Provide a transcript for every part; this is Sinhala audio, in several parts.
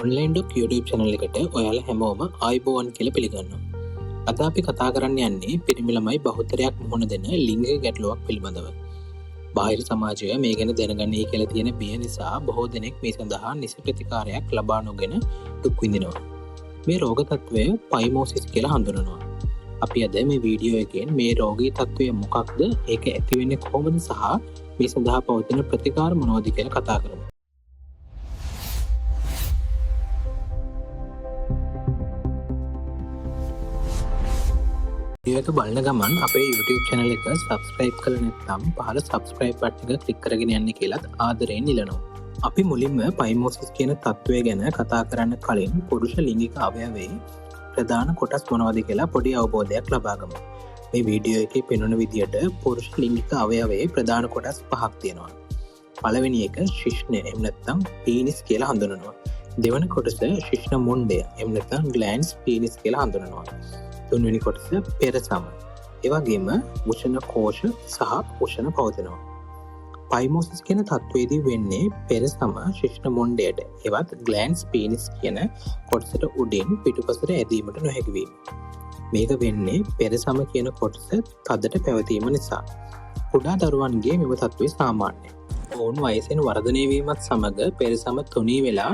ඔන්ලයින් ඩොක් YouTube channel එකට ඔයාලා හැමෝම ආයුබෝවන් කියලා පිළිගන්නවා. අද අපි කතා කරන්න යන්නේ පිරිමි ළමයි බහුතරයක් මුහුණ දෙන ලිංගික ගැටලුවක් පිළිබඳව. බාහිර සමාජය මේ ගැන දැනගන්නේ කියලා තියෙන බිය නිසා බොහෝ දෙනෙක් මේ සඳහා නිසි ප්‍රතිකාරයක් ලබා නොගෙන දුක් විඳිනවා. මේ රෝග තත්ත්වය පයිමෝසිස් කියලා හඳුනනවා. අපි අද මේ වීඩියෝ එකෙන් මේ රෝගී තත්ත්වය මොකක්ද, ඒක ඇති වෙන්නේ කොහොමද සහ මේ සඳහා පවතින ප්‍රතිකාර මොනවද කියලා කතා කරමු. ඒක බලන ගමන් අපේ YouTube channel එක subscribe කරලා නැත්නම් පහළ subscribe button එක click කරගෙන යන්න කියලාත් ආදරයෙන් ඉල්ලනවා. අපි මුලින්ම පයිමෝසිස් කියන තත්ත්වය ගැන කතා කරන්න කලින් පුරුෂ ලිංගික අවයවයේ ප්‍රධාන කොටස් මොනවද කියලා පොඩි අවබෝධයක් ලබා ගමු. මේ වීඩියෝ එකේ පෙන්වන විදියට පුරුෂ ලිංගික අවයවයේ ප්‍රධාන කොටස් පහක් තියෙනවා. පළවෙනි එක ශිශ්නය එහෙම නැත්නම් පීනිස් කියලා හඳුන්වනවා. දෙවන කොටස ශිශ්න මුණ්ඩය එහෙම නැත්නම් ග්ලෑන්ඩ්ස් පීනිස් කියලා හඳුන්වනවා. තුන්වෙනි කොටස පෙරසම. ඒ වගේම උෂ්ණ කෝෂ සහ උෂ්ණ පවතිනවා. පයිමෝසිස් කියන තත්ත්වයේදී වෙන්නේ පෙරසම ශිශ්න මුණ්ඩයට එවත් ග්ලෑන්ඩ්ස් පීනිස් කියන කොටසට උඩින් පිටුපසට ඇදීමට නොහැකි වීම. මේක වෙන්නේ පෙරසම කියන කොටස තදට පැවතීම නිසා. කුඩා දරුවන්ගේ මෙම තත්ත්වය සාමාන්‍යයි. ඔවුන් වයසෙන් වර්ධනය වීමත් සමග පෙරසම තුනී වෙලා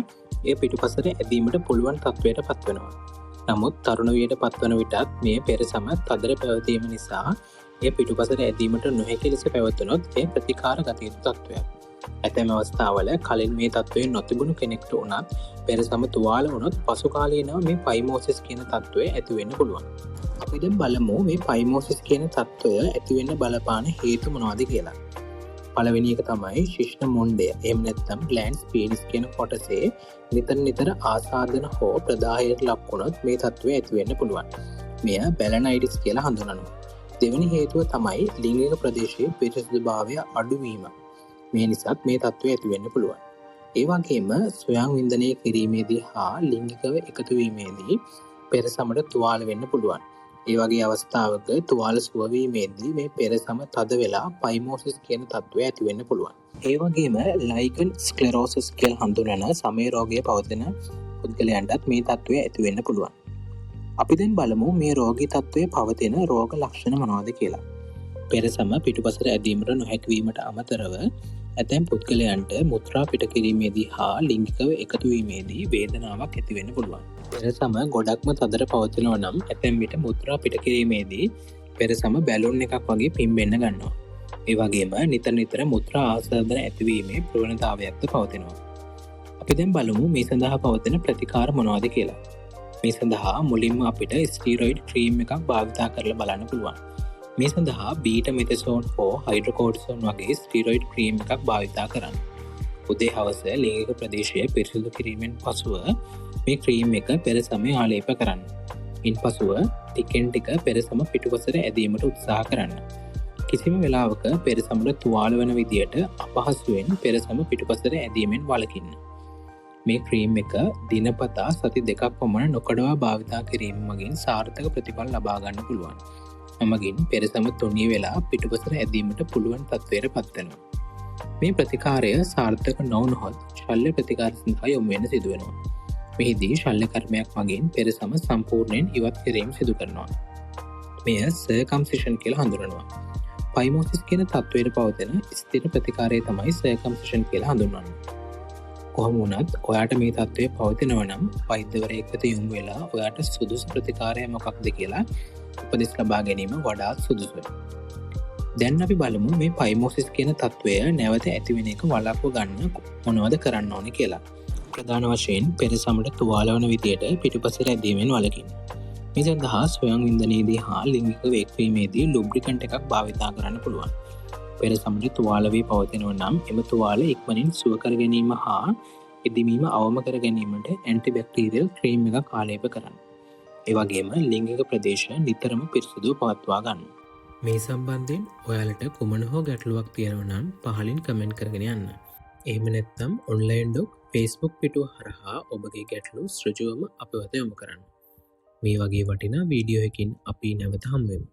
එය පිටුපසට ඇදීමට පුළුවන් තත්ත්වයට පත්වෙනවා. නමුත් තරුණ වියට පත්වන විටත් මේ පෙරසම තදට පැවතීම නිසා එය පිටුපසට ඇදීමට නොහැකි ලෙස පැවතුනොත් එය ප්‍රතිකාර ගත යුතු තත්ත්වයක්. ඇතැම් අවස්ථාවල කලින් මේ තත්ත්වය නොතිබුණු කෙනෙක්ට වුණත් පෙරසම තුවාල වුණොත් පසු කාලීනව මේ පයිමෝසිස් කියන තත්ත්වය ඇති වෙන්න පුළුවන්. අපි දැන් බලමු මේ පයිමෝසිස් කියන තත්ත්වය ඇති වෙන්න බලපාන හේතු මොනවද කියලා. පළවෙනි එක තමයි ශිශ්න මුණ්ඩය එහෙම නැත්නම් ග්ලෑන්ඩ්ස් පීනිස් කියන කොටසේ නිතර ආසාදන හෝ ප්‍රදාහයට ලක් වුණොත් මේ තත්ත්වය ඇති වෙන්න පුළුවන්. මෙය බැලනයිටිස් කියලා හඳුන්වනවා. දෙවෙනි හේතුව තමයි ලිංගික ප්‍රදේශයේ පිරිසිදුභාවය අඩු වීම. මේ නිසාත් මේ තත්ත්වය ඇති වෙන්න පුළුවන්. ඒ වගේම ස්වයං වින්දනය කිරීමේදී හා ලිංගිකව එකතු වීමේදී පෙරසමට තුවාල වෙන්න පුළුවන්. ඒ වගේ අවස්ථාවක තුවාල සුවවීමේදී මේ පෙරසම තද වෙලා පයිමෝසිස් කියන තත්ත්වය ඇති වෙන්න පුළුවන්. ඒ වගේම ලයිකන් ස්ක්ලෙරෝසිස් කියලා හඳුන්වන සමය රෝගය පවතින පුද්ගලයන්ටත් මේ තත්ත්වය ඇති වෙන්න පුළුවන්. අපි දැන් බලමු මේ රෝගී තත්ත්වයේ පවතින රෝග ලක්ෂණ මොනවද කියලා. පෙරසම පිටුපසට ඇදීමට නොහැකි වීමට අමතරව ඇතැම් පුද්ගලයන්ට මුත්‍රා පිට කිරීමේදී හා ලිංගිකව එකතු වීමේදී වේදනාවක් ඇති වෙන්න පුළුවන්. පෙරසම ගොඩක්ම තදට පවතිනවා නම් ඇතැම් විට මුත්‍රා පිට කිරීමේදී පෙරසම බැලුන් එකක් වගේ පිම්බෙන්න ගන්නවා. ඒ වගේම නිතර මුත්‍රා ආසාදන ඇතිවීමේ ප්‍රවණතාවයක්ද පවතිනවා. අපි දැන් බලමු මේ සඳහා පවතින ප්‍රතිකාර මොනවද කියලා. මේ සඳහා මුලින්ම අපිට ස්ටීරොයිඩ් ක්‍රීම් එකක් භාවිතා කරලා බලන්න පුළුවන්. මේ සඳහා බීටා මෙතසෝන් හෝ හයිඩ්‍රොකෝර්ටිසෝන් වගේ ස්ටීරොයිඩ් ක්‍රීම් එකක් භාවිතා කරන්න. උදේ හවස ලිංගික ප්‍රදේශය පිරිසිදු කිරීමෙන් පසුව මේ ක්‍රීම් එක පෙරසමේ ආලේප කරන්න. ඉන්පසුව ටිකෙන් ටික පෙරසම පිටුපසට ඇදීමට උත්සාහ කරන්න. කිසිම වෙලාවක පෙරසමට තුවාල වන විදියට අපහසුවෙන් පෙරසම පිටුපසට ඇදීමෙන් වළකින්න. මේ ක්‍රීම් එක දිනපතා සති 2ක් පමණ නොකඩවා භාවිතා කිරීම මගින් සාර්ථක ප්‍රතිඵල ලබා ගන්න පුළුවන්. එමගින් පෙරසම තුනී වෙලා පිටුපසට ඇදීමට පුළුවන් තත්ත්වයට පත් වෙනවා. මේ ප්‍රතිකාරය සාර්ථක නොවුනොත් ශල්‍ය ප්‍රතිකාර සඳහා යොමු වෙන්න සිදු වෙනවා. මෙහිදී ශල්‍ය කර්මයක් මගින් පෙරසම සම්පූර්ණයෙන් ඉවත් කිරීම සිදු කරනවා. මෙය සර්කම්සිෂන් කියලා හඳුන්වනවා. පයිමෝසිස් කියන තත්ත්වයට පවතින ස්ථිර ප්‍රතිකාරය තමයි සර්කම්සිෂන් කියලා හඳුන්වන්නේ. කොහොම වුණත් ඔයාට මේ තත්ත්වය පවතිනවා නම් වෛද්‍යවරයෙක් වෙත යොමු වෙලා ඔයාට සුදුසු ප්‍රතිකාරය මොකක්ද කියලා උපදෙස් ලබා ගැනීම වඩාත් සුදුසුයි. දැන් අපි බලමු මේ පයිමෝසිස් කියන තත්ත්වය නැවත ඇති වෙන එක වළක්ව ගන්න මොනවද කරන්න ඕනේ කියලා. ප්‍රධාන වශයෙන් පෙරසමට තුවාල වන විදියට පිටුපසට ඇදීමෙන් වළකින්න. මේ සඳහා ස්වයං වින්දනයේදී හා ලිංගික එක්වීමේදී ලුබ්‍රිකන්ට් එකක් භාවිතා කරන්න පුළුවන්. පෙරසමට තුවාල වී පවතිනවා නම් එම තුවාල ඉක්මනින් සුව කර ගැනීම හා එදිමීම අවම කර ගැනීමට ඇන්ටිබැක්ටීරියල් ක්‍රීම් එකක් ආලේප කරන්න. ඒ වගේම ලිංගික ප්‍රදේශ නිතරම පිරිසිදුව පවත්වා ගන්න. මේ සම්බන්ධයෙන් ඔයාලට කුමන හෝ ගැටලුවක් තියෙනවා නම් පහලින් කමෙන්ට් කරගෙන යන්න. එහෙම නැත්නම් ඔන්ලයින් ඩොක් Facebook පිටුව හරහා ඔබගේ ගැටලු ඍජුවම අප වෙත යොමු කරන්න. මේ වගේ වටිනා වීඩියෝ එකකින් අපි නැවත හමු වෙමු.